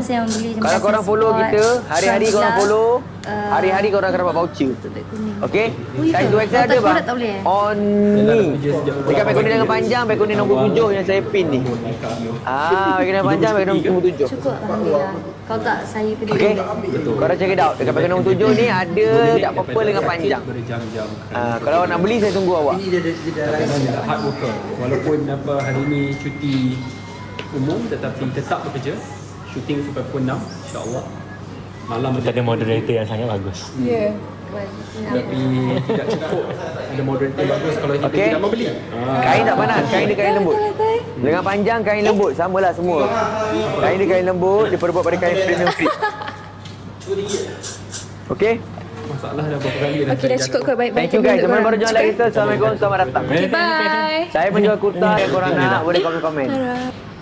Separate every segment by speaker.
Speaker 1: kasih yang beli.
Speaker 2: Kalau korang follow kita, hari-hari korang follow, hari-hari korang akan dapat voucher. Okey? Saiz 2XL ada bang? On ni. Dekat beg kuning dengan panjang, beg kuning nombor 7 yang saya pin ni. Beg kuning panjang, beg kuning nombor 7.
Speaker 1: Cukup alhamdulillah. Kalau tak saya pilih.
Speaker 2: Okey? Korang check it out. Dekat beg kuning nombor 7 ni ada tak purple dengan panjang. Kalau nak beli saya tunggu awak.
Speaker 3: Ini dia hard worker. Walaupun hari ni cuti umum tetapi tetap bekerja. Shooting sampai pukul 6 insya-Allah. Malam
Speaker 4: Kita ada moderator yang sangat bagus.
Speaker 5: Ya.
Speaker 3: Tapi tidak cukup ada moderator bagus kalau kita tidak mau beli.
Speaker 2: Kain tak panas, kain dia kain lembut. Lengan panjang kain lembut, samalah semua. Kain dia kain lembut, dia perbuat pada kain premium fit. Okey?
Speaker 3: Masalah dah berapa kali dah.
Speaker 5: Okey, dah cukup kot. Baik-baik.
Speaker 2: Thank you guys. Teman baru join like kita. Assalamualaikum, selamat datang.
Speaker 5: Okay, bye.
Speaker 2: Saya menjual kurta yang korang nak, boleh komen-komen.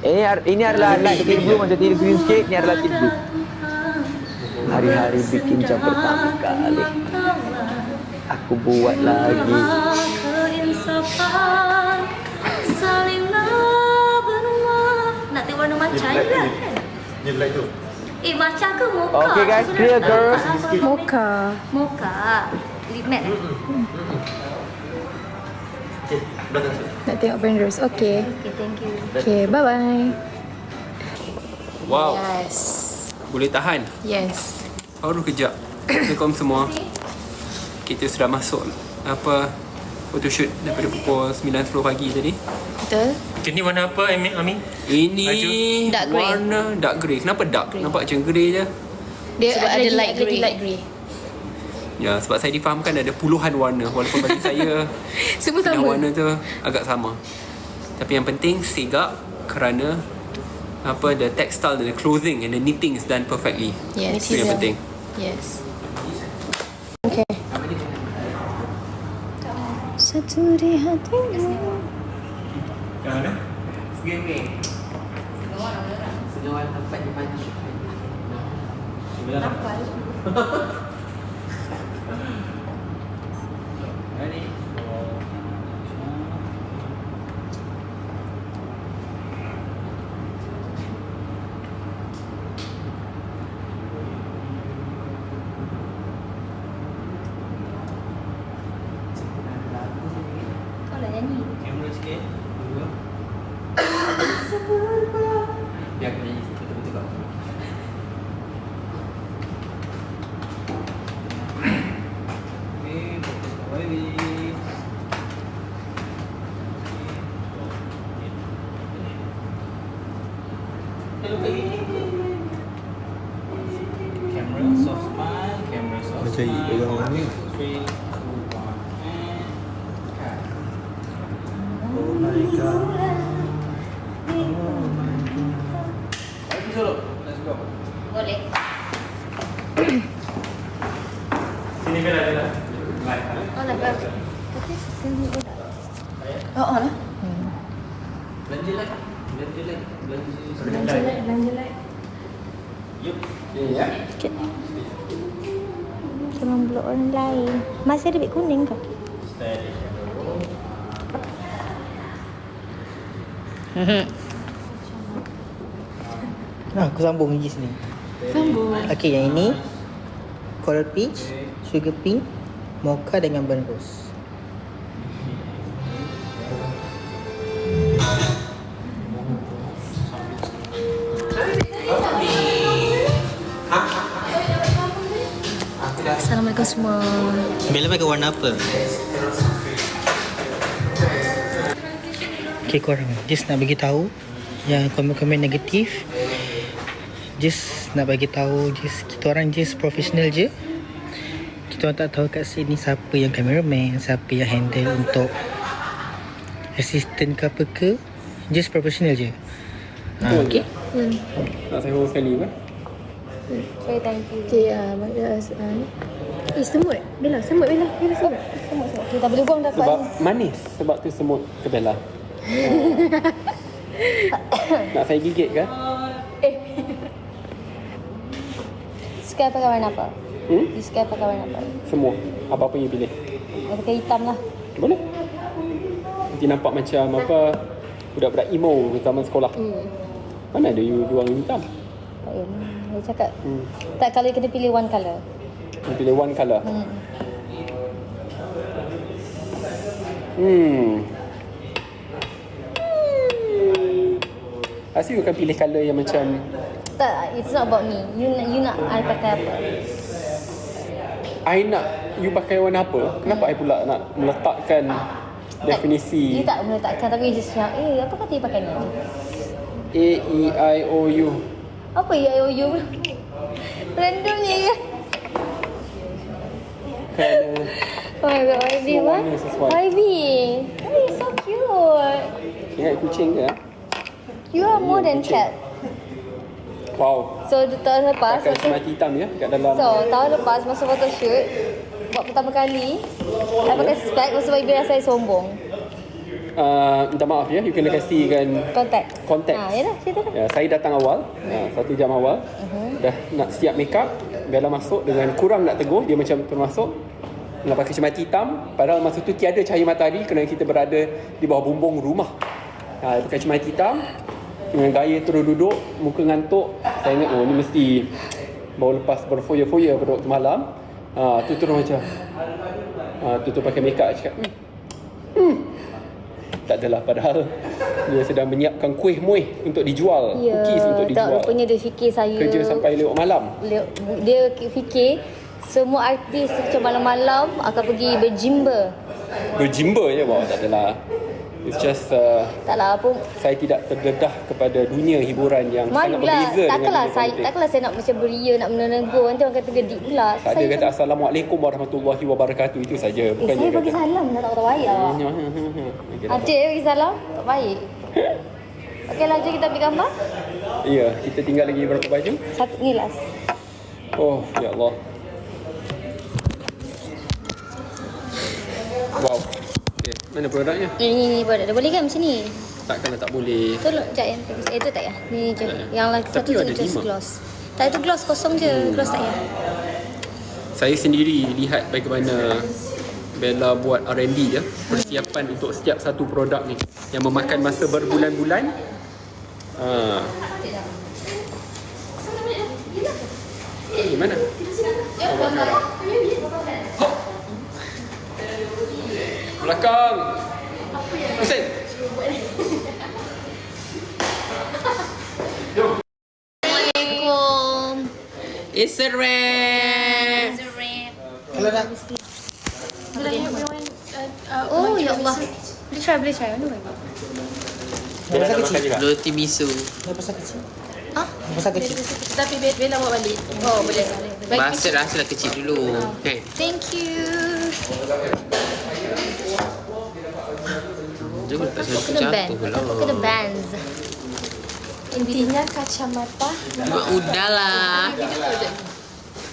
Speaker 2: Ini adalah light tint blue macam tint green sikit, ini adalah tint blue. Hari-hari bikin jam pertama kali. Aku buat lagi.
Speaker 1: Nak tengok warna matcha ni kan?
Speaker 6: Ni black tu.
Speaker 1: Matcha ke mocha?
Speaker 2: Okay guys, clear girls.
Speaker 5: Mocha.
Speaker 1: Mocha. Lip matte
Speaker 5: Nak tengok brand rose. Okay.
Speaker 1: Okay, thank you.
Speaker 5: Okay, bye-bye.
Speaker 3: Wow.
Speaker 5: Yes.
Speaker 3: Boleh tahan.
Speaker 5: Yes.
Speaker 3: Baru kejap. Assalamualaikum semua. Kita sudah masuk photoshoot daripada pukul 9.10 pagi tadi.
Speaker 5: Betul.
Speaker 4: Ini warna apa, Ami?
Speaker 3: Ini
Speaker 5: Dark grey.
Speaker 3: warna dark grey. Kenapa dark? Nampak macam grey je.
Speaker 5: Dia
Speaker 1: Sebab
Speaker 5: ada
Speaker 1: lagi-
Speaker 5: light grey.
Speaker 1: lagi light
Speaker 5: grey.
Speaker 3: Ya, sebab saya difahamkan ada puluhan warna. Walaupun bagi saya
Speaker 5: Semua
Speaker 3: dengan
Speaker 5: sama.
Speaker 3: warna tu agak sama. Tapi yang penting segak kerana the textile, the clothing and the knitting is done perfectly.
Speaker 5: Yes.
Speaker 3: Itu yang penting.
Speaker 5: Yes. Okay. Satu di hatimu.
Speaker 3: Yang mana?
Speaker 2: Segawan tempat di maju.
Speaker 3: Ready?
Speaker 1: Kau nak nyanyi?
Speaker 3: Kamera sikit. Dua. Biar aku nyanyi betul-betul tak. Okay, fokus kat baby. Camera, soft smile, camera, soft smile. Macam orang ni. 3, 2, 1, and cut. Oh my god. Lagi solo. Let's go.
Speaker 1: Boleh.
Speaker 3: Sini Bella.
Speaker 1: Oh, nak ke? Tapi sini pun tak.
Speaker 5: Oh, lah.
Speaker 3: Belanja like. Belanja like.
Speaker 1: Belanja like.
Speaker 3: Yup. Ya.
Speaker 1: Cuma blok orang lain. Masih ada beg kuning ke?
Speaker 7: Aku sambung je sini.
Speaker 5: Sambung.
Speaker 7: Okey, yang ini coral peach, sugar pink, mocha dengan burnt rose.
Speaker 1: Assalamualaikum semua.
Speaker 7: Bella pakai warna apa? Okay, korang just nak bagi tahu yang komen-komen negatif. Just nak bagi tahu, just kita orang just profesional je. Kita orang tak tahu kat sini siapa yang cameraman, siapa yang handle untuk assistant ke apa ke. Just profesional je. Okay.
Speaker 3: Nak saya hold sekali kan?
Speaker 1: Okay, thank you.
Speaker 5: Okay, semut. Bella, semut Bella. Bella semut.
Speaker 1: Semut. Kita boleh buang dapat
Speaker 3: Sebab
Speaker 1: ni.
Speaker 3: manis. Sebab tu semut ke Bella. Nak saya gigit kan?
Speaker 1: Suka pakai warna apa? You suka pakai warna apa?
Speaker 3: Semua. Apa-apa you pilih.
Speaker 1: Yang pakai hitam lah.
Speaker 3: Boleh. Nanti nampak macam budak-budak emo di taman sekolah. Mana ada you jual hitam?
Speaker 1: Pakai Dia cakap tak, kalau kena pilih one colour.
Speaker 3: Pilih one colour. Pasti you akan pilih colour yang macam
Speaker 1: Tak, it's not about me. You nak I pakai apa?
Speaker 3: I nak you pakai warna apa? Kenapa I pula nak meletakkan definisi
Speaker 1: You tak meletakkan, tapi you just cakap, apa kata you pakai ni?
Speaker 3: A, E, I, O, U.
Speaker 1: Apa you? Randomnya je.
Speaker 3: Kerana
Speaker 1: Oh my god, YB
Speaker 3: semua
Speaker 1: what?
Speaker 3: warna sesuai.
Speaker 1: YB, oh, you're so cute.
Speaker 3: Ingat kucing ke?
Speaker 1: You are more than cat.
Speaker 3: Wow.
Speaker 1: So tahun lepas
Speaker 3: Pakai semati hitam ya kat dalam.
Speaker 1: tahun lepas masa photoshoot buat pertama kali, I pakai spek sebab YB rasa I sombong.
Speaker 3: Minta maaf ya, you kena kasihkan konteks.
Speaker 1: Yalah, cerita dah.
Speaker 3: Ya, saya datang awal, 1 jam awal. Dah nak siap make up, Bella masuk dengan kurang nak tegur, dia macam termasuk nak pakai cermati hitam, padahal masa tu tiada cahaya matahari kerana kita berada di bawah bumbung rumah. Pakai cermati hitam dengan gaya terus duduk, muka ngantuk. Saya ingat ni mesti baru lepas berfoya-foya pada waktu malam. Tu terus macam tu pakai make up cakap tak adalah, padahal dia sedang menyiapkan kuih muih untuk dijual, cookies untuk dijual.
Speaker 1: Tak, rupanya dia fikir saya
Speaker 3: kerja sampai lewat malam.
Speaker 1: Dia fikir semua artis macam malam-malam akan pergi berjimba.
Speaker 3: Berjimba je, wow, tak adalah. It's just
Speaker 1: Taklah apa.
Speaker 3: saya tidak terdedah kepada dunia hiburan yang sangat berbeza dengan
Speaker 1: Takkanlah saya nak macam beria, nak menegur. Nanti orang kata gedik pula.
Speaker 3: Saya kata Assalamualaikum warahmatullahi wabarakatuh, itu saja. Bukan
Speaker 1: saya bagi salam dah tak baik awak. Ada bagi salam tak baik. Okey, lanjut kita ambil gambar.
Speaker 3: Ya, kita tinggal lagi berapa baju?
Speaker 1: Satu ni last.
Speaker 3: Oh, ya Allah. Wow. Okay, mana produknya?
Speaker 1: Ni produk dia. Boleh kan macam ni?
Speaker 3: Takkanlah tak boleh.
Speaker 1: Tolong jap yang itu tak ya. Ni je. Yang lagi
Speaker 3: Tapi
Speaker 1: satu
Speaker 3: ada
Speaker 1: tu just
Speaker 3: 5.
Speaker 1: gloss. Tak, itu gloss kosong je. Gloss tak ya.
Speaker 3: Saya sendiri lihat bagaimana Bella buat R&D je, persiapan untuk setiap satu produk ni yang memakan masa berbulan-bulan. Gimana? Belakang. Hussein.
Speaker 1: Assalamualaikum.
Speaker 2: It's a wrap.
Speaker 7: Kalau dah
Speaker 1: Oh ya Allah. Boleh try. Mana baik?
Speaker 7: dah pasal kecil.
Speaker 2: Roti miso.
Speaker 7: Dah pasal kecil.
Speaker 1: Ah?
Speaker 7: Dah pasal kecil.
Speaker 5: Tapi Bella bawa balik.
Speaker 1: Oh, boleh.
Speaker 2: Basuh rasa dah kecil dulu. Okay.
Speaker 1: Thank you.
Speaker 2: Jangan tak
Speaker 1: Kena
Speaker 2: satu
Speaker 1: band.
Speaker 2: jatuh lah.
Speaker 1: Kena bands.
Speaker 5: Intinya kacamata.
Speaker 2: Udahlah.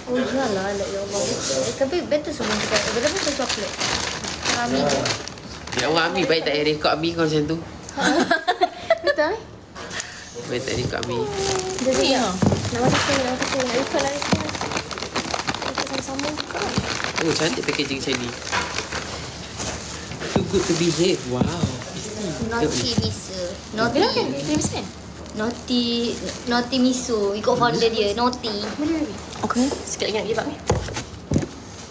Speaker 1: Oh iyalah, ya Allah. Tapi betul semua cakap. Betul pun coklat. Kami je.
Speaker 2: Ya Allah, Ami baik tak rekod Ami kau macam tu.
Speaker 5: Betul?
Speaker 2: Baik tak rekod Ami.
Speaker 5: Jadi ya. Nak masuk. Nak ikut lah. Kita sama-sama.
Speaker 2: Oh, cantik packaging macam ni. Too good to be here. Wow.
Speaker 1: Naughty miso.
Speaker 5: Bella kan? Dia mesti kan?
Speaker 1: Naughty miso. Ikut founder dia. Naughty.
Speaker 5: Okay. Sekali lagi nak pergi bab ni.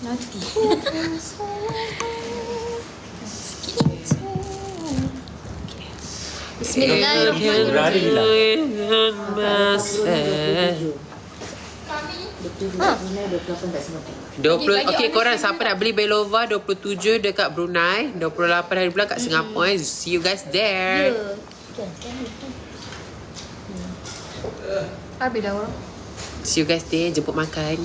Speaker 5: Naughty.
Speaker 2: Okey, korang siapa nak beli Belova 27 dekat Brunei, 28 hari bulan kat Singapura. See you guys there.
Speaker 5: Habis dah orang.
Speaker 2: See you guys there, jemput makan.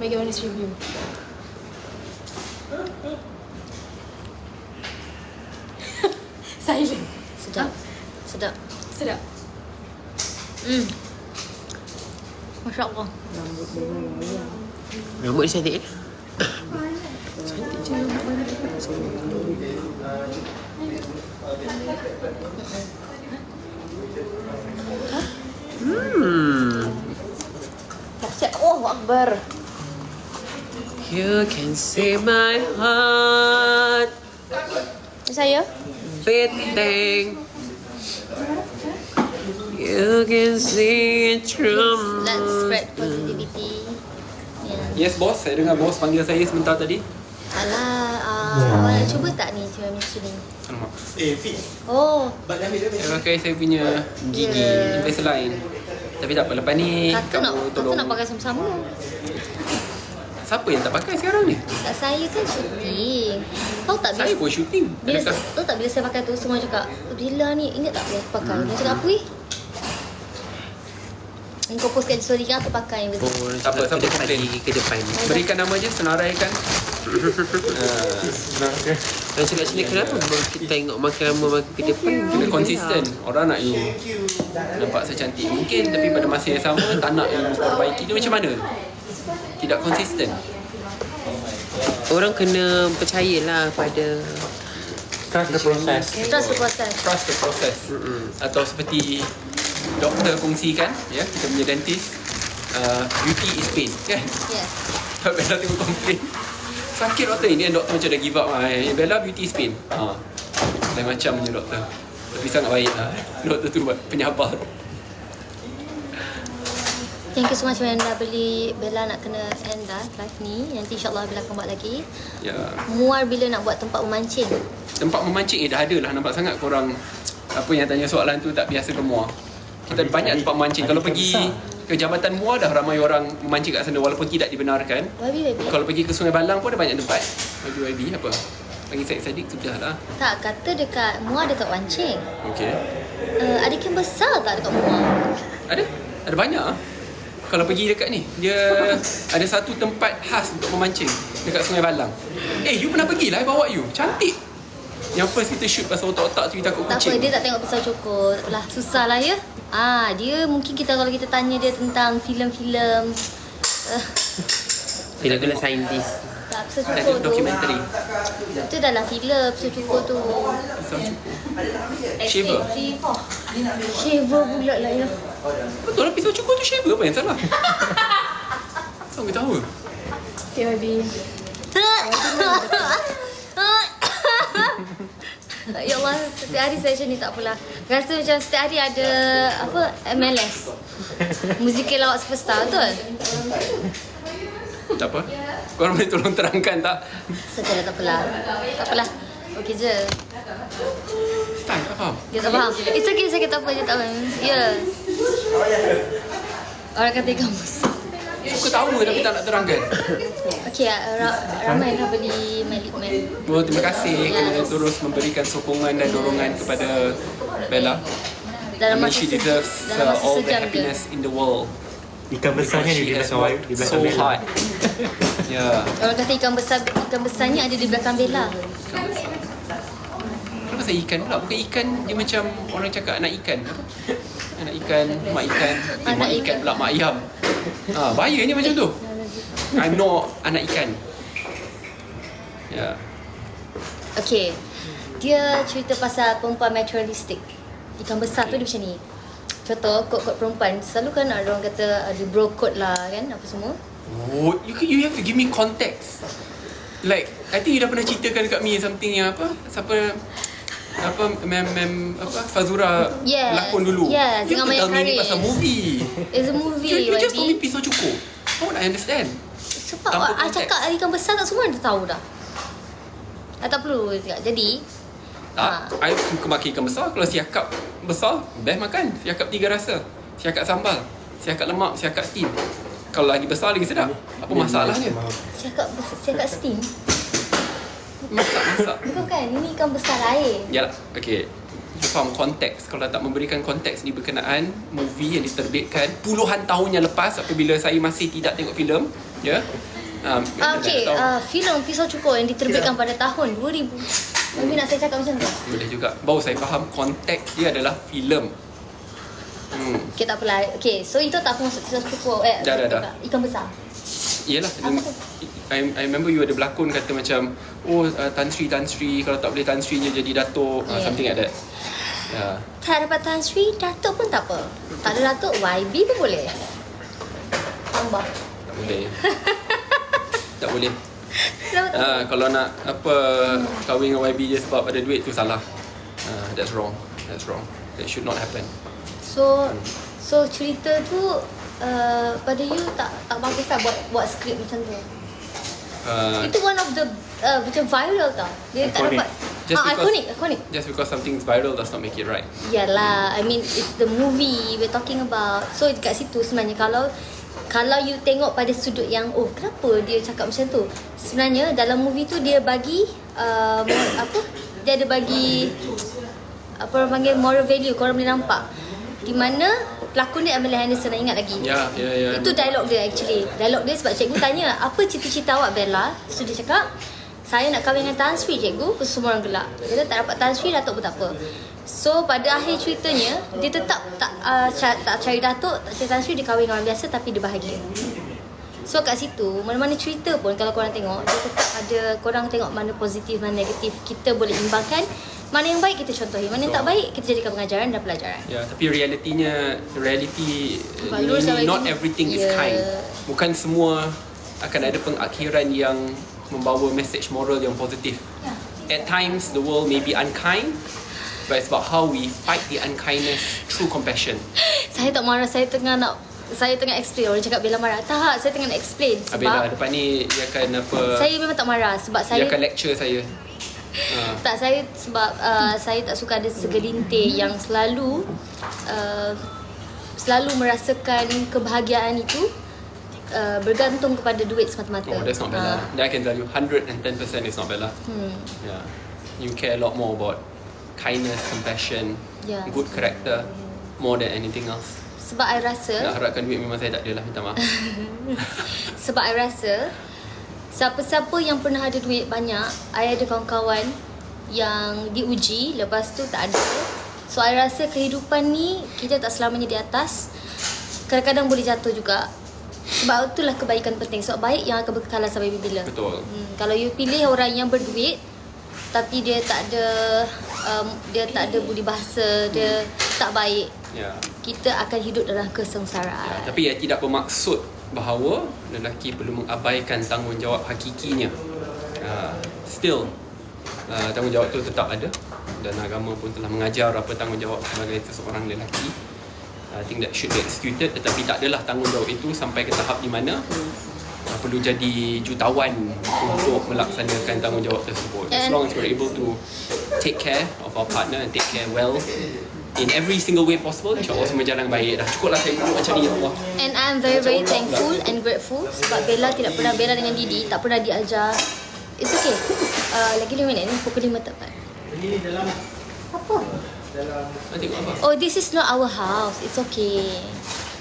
Speaker 5: Bagi honest review. Silent.
Speaker 1: Sedap.
Speaker 5: Sedap.
Speaker 1: Masya Allah.
Speaker 2: Rambut dia cantik.
Speaker 1: Oh, Akbar.
Speaker 2: You can see my heart.
Speaker 1: Saya?
Speaker 2: everything. You can see it from.
Speaker 1: Let's spread positivity.
Speaker 3: Yes bos, saya dengar bos panggil saya sebentar tadi.
Speaker 1: Alah, awak nak cuba tak ni tiramisu ni?
Speaker 3: Alamak.
Speaker 1: Oh,
Speaker 3: Saya pakai saya punya gigi Invisalign. Tapi tak apa, lepas ni
Speaker 1: kata
Speaker 3: tolong.
Speaker 1: nak pakai sama-sama.
Speaker 3: Siapa yang tak pakai sekarang ni?
Speaker 1: Tak, saya kan syuting. Tahu tak
Speaker 3: Saya pun syuting.
Speaker 1: bila
Speaker 3: Adakah?
Speaker 1: tahu tak bila saya pakai tu semua cakap, "Bila ni ingat tak bila aku pakai?" Dia cakap apa weh? Kau post kat story kan aku pakai yang betul.
Speaker 3: Tak apa, siapa komplain?
Speaker 2: Ke depan.
Speaker 3: Berikan nama je, senaraikan.
Speaker 2: Dan cakap sini kenapa kita tengok makin lama makin ke depan.
Speaker 3: Kena konsisten. Orang nak you nampak saya cantik mungkin, tapi pada masa yang sama tak nak you perbaiki. Dia macam mana? Tidak konsisten.
Speaker 2: Orang kena percayalah pada
Speaker 4: Trust the process.
Speaker 1: Trust the process.
Speaker 3: Trust the process. Atau seperti doktor kongsikan, ya, kita punya dentist, beauty is pain, kan?
Speaker 1: Yes.
Speaker 3: Kalau Bella tengok komplain, sakit doktor, ini kan doktor macam dah give up lah. Bella beauty is pain. Lain macam punya doktor. Tapi sangat baik lah. Doktor tu penyabar.
Speaker 1: Thank you so much when dah beli. Bella nak kena end dah live ni. Nanti insyaAllah Bella akan buat lagi.
Speaker 3: Ya.
Speaker 1: Muar bila nak buat tempat memancing.
Speaker 3: Tempat memancing, dah ada lah. Nampak sangat korang apa yang tanya soalan tu tak biasa ke Muar. Kita ada banyak tempat memancing. Kalau pergi ke Jabatan Muar dah ramai orang memancing kat sana walaupun tidak dibenarkan.
Speaker 1: Baby.
Speaker 3: Kalau pergi ke Sungai Balang pun ada banyak tempat. YB apa? Bagi Syed Saddiq sudah lah.
Speaker 1: Tak, kata dekat Muar dekat Wancing.
Speaker 3: Okey.
Speaker 1: Ada camp besar tak dekat Muar?
Speaker 3: Ada? Ada banyak. Kalau pergi dekat ni, dia ada satu tempat khas untuk memancing dekat Sungai Balang. You pernah pergi lah, I bawa you. Cantik. Yang first kita shoot pasal otak-otak tu, kita takut
Speaker 1: Tak
Speaker 3: kucing.
Speaker 1: apa, dia tak tengok pisau cukur. Tak apalah, susah lah ya. Dia mungkin kalau kita tanya dia tentang filem-filem
Speaker 2: bila-bila saintis.
Speaker 1: tak, pisau
Speaker 3: Ada
Speaker 1: cukur tu.
Speaker 3: dokumentari.
Speaker 1: Itu dah lah filem pisau cukur tu.
Speaker 3: Pisau cukur. Shaver.
Speaker 1: Shaver pula lah ya.
Speaker 3: Betul lah, pisau cukur tu shaver. Apa yang salah? Sama ketawa.
Speaker 5: Okay, baby.
Speaker 1: Ya Allah, setiap hari session ni tak apalah. Rasa macam setiap hari ada MLS. Musical Lawak Superstar, betul?
Speaker 3: Tak apa. Korang boleh tolong terangkan tak?
Speaker 1: Sajalah, tak apalah. Tak apalah. Okey je.
Speaker 3: Tak faham.
Speaker 1: Dia tak faham. It's okay, tak apa je, tak apa. Ya. Orang kata ikan besar.
Speaker 3: Suka tahu tapi tak nak terangkan.
Speaker 1: Okey, ramai dah beli Malik Man.
Speaker 3: Terima kasih kerana terus memberikan sokongan dan dorongan kepada Bella.
Speaker 1: Dalam
Speaker 3: I mean,
Speaker 1: masa
Speaker 3: she deserves all the
Speaker 1: sejam je.
Speaker 3: happiness in the world.
Speaker 4: Ikan besarnya
Speaker 3: She
Speaker 4: di
Speaker 3: has
Speaker 4: belakang
Speaker 3: worked
Speaker 4: di belakang
Speaker 3: so
Speaker 4: Bella.
Speaker 3: hard. Ya.
Speaker 1: Orang kata ikan besarnya ada di belakang Bella.
Speaker 3: Kenapa saya ikan pula? Bukan ikan, dia macam orang cakap anak ikan. Apa? Anak ikan, mak ikan.
Speaker 1: Anak
Speaker 3: Mak ikan
Speaker 1: ikan.
Speaker 3: pula, mak ayam. Bahayanya macam tu. I'm not anak ikan. Ya.
Speaker 1: Okey. Dia cerita pasal perempuan materialistic. Ikan besar tu dia macam ni. Contoh, kod-kod perempuan. Selalu kan ada orang kata ada bro code lah kan, apa semua.
Speaker 3: Oh, you have to give me context. Like, I think you dah pernah ceritakan dekat me something yang apa? Siapa Fazura
Speaker 1: Yes.
Speaker 3: lakon dulu.
Speaker 1: Yes,
Speaker 3: You
Speaker 1: dengan
Speaker 3: have to
Speaker 1: Maya
Speaker 3: tell me ni
Speaker 1: Karim.
Speaker 3: pasal movie.
Speaker 1: It's a movie,
Speaker 3: You just told me
Speaker 1: YB.
Speaker 3: pisau cukur. How would I understand?
Speaker 1: Sebab
Speaker 3: Tanpa
Speaker 1: I
Speaker 3: konteks.
Speaker 1: cakap ikan besar tak semua dah tahu dah. Tak perlu cakap. Jadi,
Speaker 3: Tak, I suka makan ikan besar. Kalau siakap besar, best makan. Siakap 3 rasa. Siakap sambal, siakap lemak, siakap steam. Kalau lagi besar, lagi sedap. Apa masalahnya?
Speaker 1: cakap steam.
Speaker 3: Masak.
Speaker 1: Bukan kan, ini ikan besar lain.
Speaker 3: Yalah, okay. You faham konteks. Kalau tak memberikan konteks ni berkenaan movie yang diterbitkan puluhan tahun yang lepas apabila saya masih tidak tengok filem, ya.
Speaker 1: Okey, filem Pisau Cukur yang diterbitkan pada tahun 2000. Mungkin nak saya cakap macam tu?
Speaker 3: Boleh juga. Baru saya faham konteks dia adalah filem.
Speaker 1: Okey, tak apalah. Okey, so itu tak apa maksud Pisau Cukur.
Speaker 3: Dah.
Speaker 1: Ikan besar.
Speaker 3: Yelah,
Speaker 1: Apa tu?
Speaker 3: I remember you ada berlakon kata macam Tan Sri kalau tak boleh Tan Sri je jadi datuk,
Speaker 1: Yeah.
Speaker 3: something like that. Ya.
Speaker 1: Tak dapat Tan Sri, datuk pun tak apa. Tak ada datuk, YB pun boleh. Tambah.
Speaker 3: Tak boleh. Tak boleh.
Speaker 1: Kenapa tak?
Speaker 3: Kalau nak kahwin dengan YB je sebab ada duit tu salah. that's wrong. That's wrong. That should not happen.
Speaker 1: So cerita tu pada you tak bagus tak buat skrip macam tu. Itu one of the macam viral tau. Dia tak dapat iconic.
Speaker 3: Just because something's viral does not make it right.
Speaker 1: Yalah, I mean it's the movie we're talking about. So dekat situ sebenarnya kalau you tengok pada sudut yang kenapa dia cakap macam tu. Sebenarnya dalam movie tu dia bagi dia ada bagi apa orang panggil moral value, korang boleh nampak. Di mana pelakon dia Emily Henderson, ingat lagi?
Speaker 3: Ya.
Speaker 1: Itu dialog dia actually. Dialog dia sebab cikgu tanya, apa cita-cita awak Bella? So dia cakap, saya nak kahwin dengan Tan Sri cikgu. Semua orang gelak. Dia tak dapat Tan Sri, Datuk pun tak apa. So pada akhir ceritanya, dia tetap tak cari Datuk, tak cari Tan Sri, dia kahwin dengan orang biasa tapi dia bahagia. So kat situ, mana-mana cerita pun kalau korang tengok, dia tetap ada, korang tengok mana positif, mana negatif. Kita boleh imbangkan. Mana yang baik kita contohi, mana yang tak baik kita jadikan pengajaran dan pelajaran.
Speaker 3: Ya, tapi reality not everything is kind. Bukan semua akan ada pengakhiran yang membawa message moral yang positif. At times the world may be unkind, but it's about how we fight the unkindness through compassion.
Speaker 1: Saya tak marah, saya tengah explain. Orang cakap Bella marah. Tak, saya tengah explain sebab
Speaker 3: Bella depan ni dia akan apa?
Speaker 1: Saya memang tak marah sebab saya
Speaker 3: dia akan lecture saya.
Speaker 1: Tak, saya sebab saya tak suka ada segelintir yang selalu merasakan kebahagiaan itu bergantung kepada duit semata-mata.
Speaker 3: Oh, that's not Bella. That I can tell you 110% is not Bella. Yeah. You care a lot more about kindness, compassion, good character more than anything else.
Speaker 1: Sebab I rasa
Speaker 3: nak harapkan duit memang saya tak ada lah, minta maaf.
Speaker 1: Sebab I rasa siapa-siapa yang pernah ada duit banyak, I ada kawan-kawan yang diuji, lepas tu tak ada. So I rasa kehidupan ni kita tak selamanya di atas. Kadang-kadang boleh jatuh juga. Sebab itulah kebaikan penting. Sebab baik yang akan berkekalan sampai bila.
Speaker 3: Betul.
Speaker 1: Kalau you pilih orang yang berduit tapi dia tak ada budi bahasa, dia tak baik, kita akan hidup dalam kesengsaraan.
Speaker 3: Tapi tidak bermaksud bahawa lelaki perlu mengabaikan tanggungjawab hakikinya. Still tanggungjawab tu tetap ada, dan agama pun telah mengajar apa tanggungjawab sebagai seseorang lelaki. I think that should be executed, tetapi tak adalah tanggungjawab itu sampai ke tahap di mana perlu jadi jutawan untuk melaksanakan tanggungjawab tersebut. As long as we're able to take care of our partner and take care well in every single way possible, insyaAllah semua jalan baik. Dah cukuplah saya duduk macam ni, ya Allah.
Speaker 1: And I'm very very thankful and grateful sebab Bella dengan Didi tak pernah diajar. It's okay. Lagi 5 minit ni, pukul 5 tepat.
Speaker 7: Ini dalam
Speaker 1: apa?
Speaker 3: Tengok apa?
Speaker 1: Oh, this is not our house. It's okay.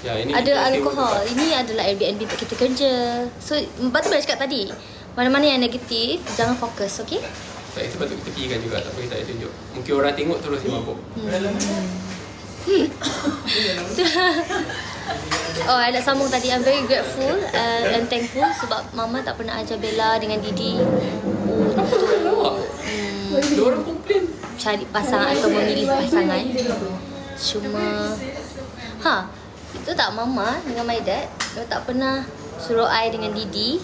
Speaker 3: Ya, ini
Speaker 1: ada alkohol. Ini adalah Airbnb untuk kita kerja. So, betul dah cakap tadi. Mana-mana yang negatif, jangan fokus, okay?
Speaker 3: Saya sepatut kita tepikan juga, tak boleh tak tunjuk. Mungkin orang tengok terus dia mabuk.
Speaker 1: Oh, I nak sambung tadi. I'm very grateful and thankful sebab Mama tak pernah ajar Bella dengan Didi
Speaker 3: Dia orang komplain
Speaker 1: cari pasangan atau memilih pasangan. Cuma itu tak, Mama dengan my dad dia tak pernah suruh I dengan Didi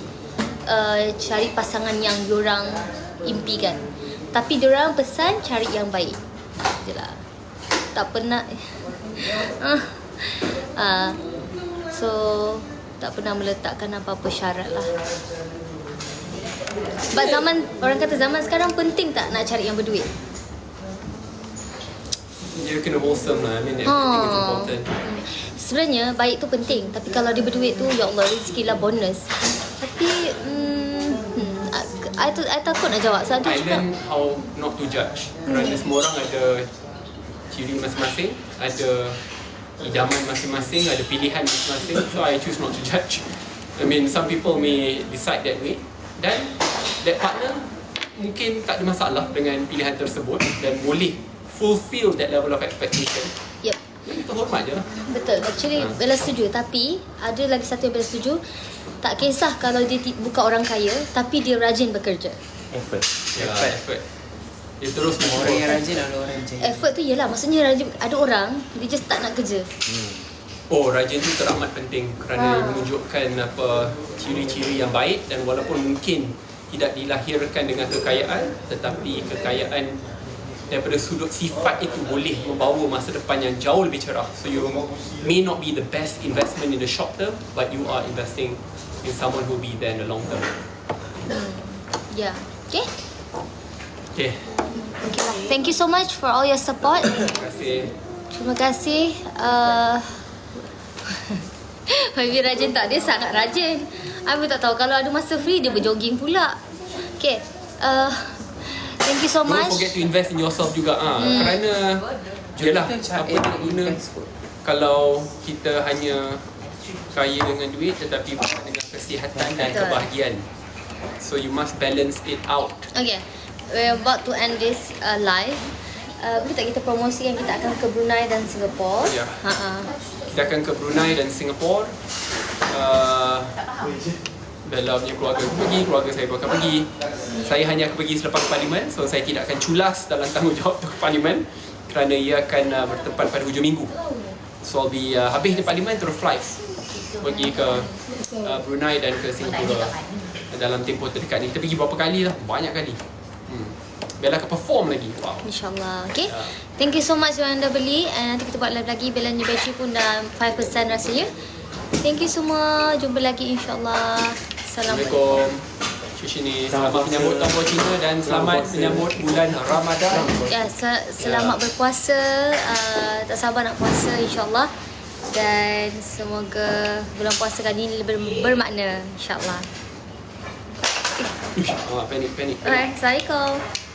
Speaker 1: cari pasangan yang diorang impikan. Tapi diorang pesan cari yang baik je lah. Tak pernah so tak pernah meletakkan apa-apa syarat lah. Sebab orang kata zaman sekarang penting tak nak cari yang berduit?
Speaker 3: Dia kena wholesome lah. I mean everything is important.
Speaker 1: Sebenarnya baik tu penting, tapi kalau dia berduit tu, ya Allah, rezeki lah bonus. Tapi I takut nak jawab. So,
Speaker 3: I learn how not to judge. Kerana semua orang ada ciri masing-masing, ada idaman masing-masing, ada pilihan masing-masing. So I choose not to judge. I mean, some people may decide that way, dan that partner mungkin tak ada masalah dengan pilihan tersebut dan boleh fulfill that level of expectation.
Speaker 1: Yep.
Speaker 3: Kita hormat je lah.
Speaker 1: Betul. Actually Bella setuju. Tapi ada lagi satu yang Bella setuju. Tak kisah kalau dia bukan orang kaya, tapi dia rajin bekerja.
Speaker 4: Effort.
Speaker 3: Effort. Dia terus
Speaker 7: orang yang rajin ada orang yang jahil.
Speaker 1: Effort tu ialah maksudnya rajin. Ada orang dia just tak nak kerja.
Speaker 3: Oh, rajin tu teramat penting kerana menunjukkan apa ciri-ciri yang baik, dan walaupun mungkin tidak dilahirkan dengan kekayaan, tetapi kekayaan daripada sudut sifat itu boleh membawa masa depan yang jauh lebih cerah. So you may not be the best investment in the short term, but you are investing in someone who will be there in the long term.
Speaker 1: Yeah. Okay.
Speaker 3: Okay,
Speaker 1: Okay lah. Thank you so much for all your support.
Speaker 3: terima kasih.
Speaker 1: Terima kasih. Baby rajin tak? Dia sangat rajin. I pun tak tahu. Kalau ada masa free, dia berjogging pula. Okay. Thank you so
Speaker 3: Don't
Speaker 1: much.
Speaker 3: forget to invest in yourself juga. Kerana yelah, apa nak guna kalau kita hanya kaya dengan duit tetapi bukan dengan kesihatan dan
Speaker 1: Betul.
Speaker 3: kebahagiaan. So you must balance it out.
Speaker 1: Okay. We're about to end this live. Boleh tak kita promosikan kita akan ke Brunei dan Singapore?
Speaker 3: Ya. Kita akan ke Brunei dan Singapore. Bella punya keluarga pun pergi, keluarga saya pun akan pergi. Saya hanya akan pergi selepas parlimen, so saya tidak akan culas dalam tanggungjawab tu ke parlimen kerana ia akan bertempat pada hujung minggu. So I'll be habis di parlimen terus flight pergi ke Brunei dan ke Singapura dalam tempoh terdekat ni. Kita pergi berapa kali lah, banyak kali. Bella akan perform lagi. Wow.
Speaker 1: InsyaAllah. Okay. Thank you so much yang anda beli. And nanti kita buat live lagi. Bella punya battery pun dah 5% rasanya. Thank you semua. Jumpa lagi insyaAllah.
Speaker 3: Assalamualaikum. Sini selamat menyambut tahun baru Cina dan selamat menyambut bulan Ramadan.
Speaker 1: Ya, selamat berpuasa. Tak sabar nak puasa insyaAllah. Dan semoga bulan puasa kali ini lebih bermakna insyaAllah.
Speaker 3: Panik.
Speaker 1: Alright, Assalamualaikum.